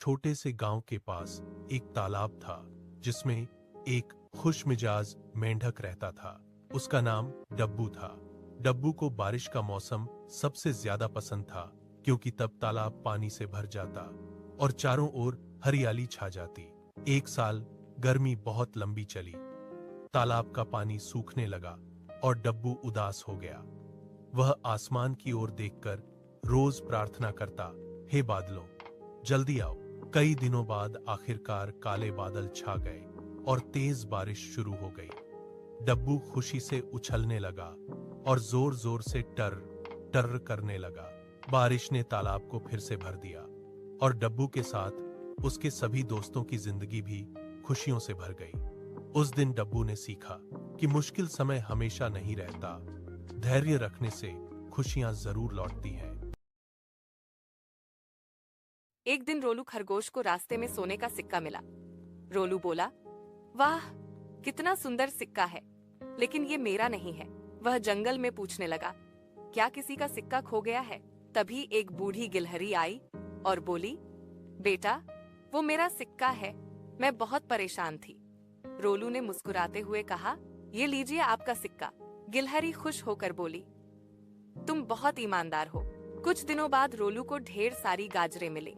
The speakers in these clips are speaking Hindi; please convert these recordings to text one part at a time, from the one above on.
छोटे से गांव के पास एक तालाब था जिसमें एक खुशमिजाज मेंढक रहता था। उसका नाम डब्बू था। डब्बू को बारिश का मौसम सबसे ज्यादा पसंद था क्योंकि तब तालाब पानी से भर जाता और चारों ओर हरियाली छा जाती। एक साल गर्मी बहुत लंबी चली। तालाब का पानी सूखने लगा और डब्बू उदास हो गया। वह आसमान की ओर देखकर रोज प्रार्थना करता, हे बादलों, जल्दी आओ। कई दिनों बाद आखिरकार काले बादल छा गए और तेज बारिश शुरू हो गई। डब्बू खुशी से उछलने लगा और जोर जोर से टर टर करने लगा। बारिश ने तालाब को फिर से भर दिया और डब्बू के साथ उसके सभी दोस्तों की जिंदगी भी खुशियों से भर गई। उस दिन डब्बू ने सीखा कि मुश्किल समय हमेशा नहीं रहता। धैर्य रखने से खुशियां जरूर लौटती हैं। एक दिन रोलू खरगोश को रास्ते में सोने का सिक्का मिला। रोलू बोला, वाह, कितना सुंदर सिक्का है, लेकिन ये मेरा नहीं है। वह जंगल में पूछने लगा, क्या किसी का सिक्का खो गया है? तभी एक बूढ़ी गिलहरी आई और बोली, बेटा, वो मेरा सिक्का है, मैं बहुत परेशान थी। रोलू ने मुस्कुराते हुए कहा, ये लीजिए आपका सिक्का। गिलहरी खुश होकर बोली, तुम बहुत ईमानदार हो। कुछ दिनों बाद रोलू को ढेर सारी गाजरें मिली।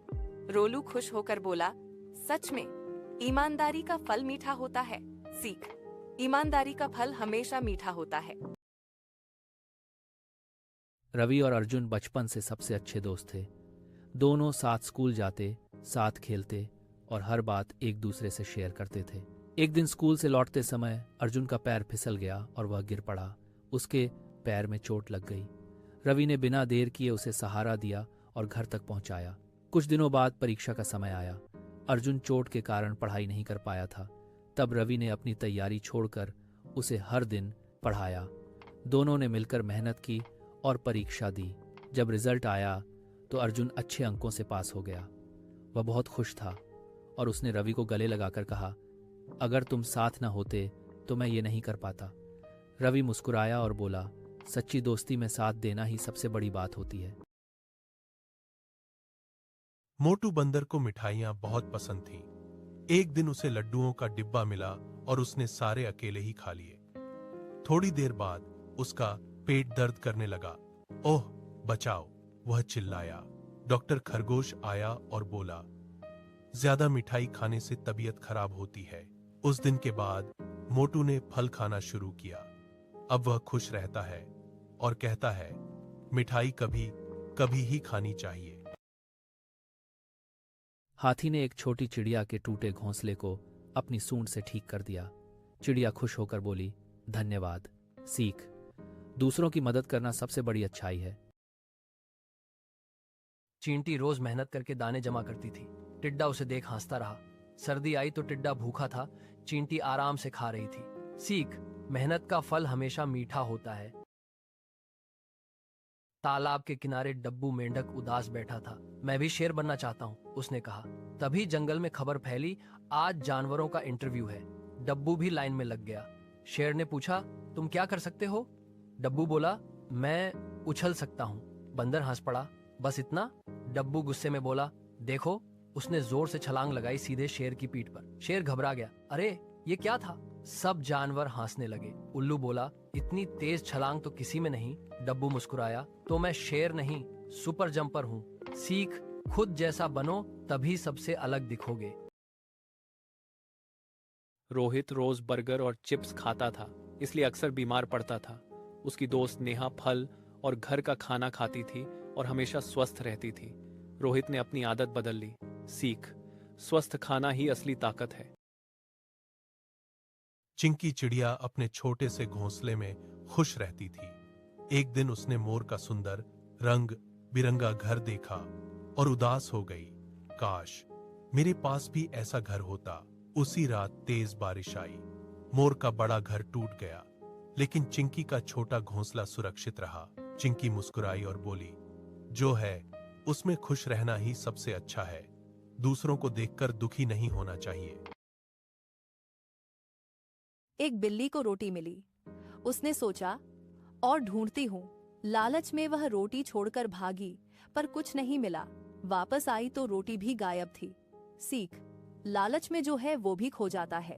रोलू खुश होकर बोला, सच में ईमानदारी का फल मीठा होता है। सीख, ईमानदारी का फल हमेशा मीठा होता है। रवि और अर्जुन बचपन से सबसे अच्छे दोस्त थे। दोनों साथ स्कूल जाते, साथ खेलते और हर बात एक दूसरे से शेयर करते थे। एक दिन स्कूल से लौटते समय अर्जुन का पैर फिसल गया और वह गिर पड़ा। उसके पैर में चोट लग गई। रवि ने बिना देर किए उसे सहारा दिया और घर तक पहुंचाया। कुछ दिनों बाद परीक्षा का समय आया। अर्जुन चोट के कारण पढ़ाई नहीं कर पाया था। तब रवि ने अपनी तैयारी छोड़कर उसे हर दिन पढ़ाया। दोनों ने मिलकर मेहनत की और परीक्षा दी। जब रिजल्ट आया तो अर्जुन अच्छे अंकों से पास हो गया। वह बहुत खुश था और उसने रवि को गले लगाकर कहा, अगर तुम साथ न होते तो मैं ये नहीं कर पाता। रवि मुस्कुराया और बोला, सच्ची दोस्ती में साथ देना ही सबसे बड़ी बात होती है। मोटू बंदर को मिठाइयां बहुत पसंद थीं। एक दिन उसे लड्डुओं का डिब्बा मिला और उसने सारे अकेले ही खा लिए। थोड़ी देर बाद उसका पेट दर्द करने लगा। ओह बचाओ, वह चिल्लाया। डॉक्टर खरगोश आया और बोला, ज्यादा मिठाई खाने से तबीयत खराब होती है। उस दिन के बाद मोटू ने फल खाना शुरू किया। अब वह खुश रहता है और कहता है, मिठाई कभी कभी ही खानी चाहिए। हाथी ने एक छोटी चिड़िया के टूटे घोंसले को अपनी सूंड से ठीक कर दिया। चिड़िया खुश होकर बोली, धन्यवाद। सीख, दूसरों की मदद करना सबसे बड़ी अच्छाई है। चींटी रोज मेहनत करके दाने जमा करती थी। टिड्डा उसे देख हंसता रहा। सर्दी आई तो टिड्डा भूखा था, चींटी आराम से खा रही थी। सीख, मेहनत का फल हमेशा मीठा होता है। तालाब के किनारे डब्बू मेंढक उदास बैठा था। मैं भी शेर बनना चाहता हूँ, उसने कहा। तभी जंगल में खबर फैली, आज जानवरों का इंटरव्यू है। डब्बू भी लाइन में लग गया। शेर ने पूछा, तुम क्या कर सकते हो? डब्बू बोला, मैं उछल सकता हूँ। बंदर हंस पड़ा, बस इतना? डब्बू गुस्से में बोला, देखो। उसने जोर से छलांग लगाई सीधे शेर की पीठ पर। शेर घबरा गया, अरे ये क्या था? सब जानवर हंसने लगे। उल्लू बोला, इतनी तेज छलांग तो किसी में नहीं। डब्बू मुस्कुराया, तो मैं शेर नहीं, सुपर जंपर हूँ। सीख, खुद जैसा बनो, तभी सबसे अलग दिखोगे। रोहित रोज बर्गर और चिप्स खाता था, इसलिए अक्सर बीमार पड़ता था। उसकी दोस्त नेहा फल और घर का खाना खाती थी और हमेशा स्वस्थ रहती थी। रोहित ने अपनी आदत बदल ली। सीख, स्वस्थ खाना ही असली ताकत है। चिंकी चिड़िया अपने छोटे से घोंसले में खुश रहती थी। एक दिन उसने मोर का सुंदर रंग बिरंगा घर देखा और उदास हो गई। काश मेरे पास भी ऐसा घर होता। उसी रात तेज बारिश आई। मोर का बड़ा घर टूट गया, लेकिन चिंकी का छोटा घोंसला सुरक्षित रहा। चिंकी मुस्कुराई और बोली, जो है उसमें खुश रहना ही सबसे अच्छा है। दूसरों को देखकर दुखी नहीं होना चाहिए। एक बिल्ली को रोटी मिली। उसने सोचा, और ढूंढती हूँ। लालच में वह रोटी छोड़कर भागी, पर कुछ नहीं मिला। वापस आई तो रोटी भी गायब थी। सीख, लालच में जो है वो भी खो जाता है।